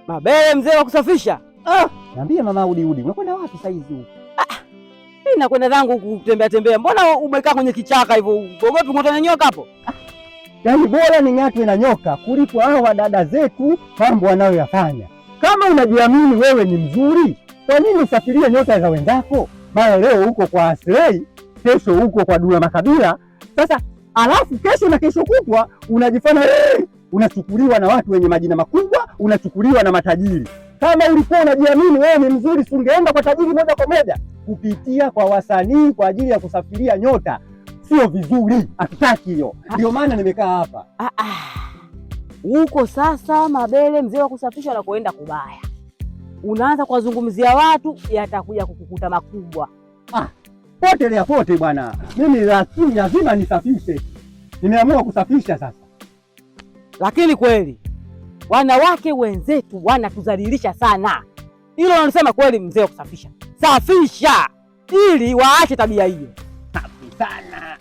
Mabele mzee wa kusafisha. Niambie mama Udi, unakwenda wapi saa hizi huko? Mimi nakwenda zangu kutembea tembea. Mbona umekaa kwenye kichaka hivyo? Uogopi kung'atwa na nyoka hapo? Yaani bora ning'atwe na nyoka kuliko hawa dada zetu mambo wanayoyafanya. Kama unajiamini wewe ni mzuri, kwa nini usafirie nyota za wenzako? Mara leo huko kwa Aslay, kesho huko kwa Dula Makabila. Sasa alafu kesho na kesho kutwa unajifanya unachukuliwa na watu wenye majina makubwa, unachukuliwa na matajiri. Kama ulikuwa unajiamini wewe ni mzuri, si ungeenda kwa tajiri moja kwa moja? Kupitia kwa wasanii kwa ajili ya kusafiria nyota sio vizuri, hatutaki hiyo. Ndio maana nimekaa hapa. Huko sasa Mabele mzee wa kusafisha na kuenda kubaya. Unaanza kuwazungumzia watu, yatakuja kukukuta makubwa. Potelea pote bwana. Mimi lazima nisafishe. Nimeamua kusafisha sasa. Lakini kweli wanawake wenzetu wanatudhalilisha sana. Hilo wanasema kweli mzee wa kusafisha. Safisha ili waache tabia hiyo. Safi sana.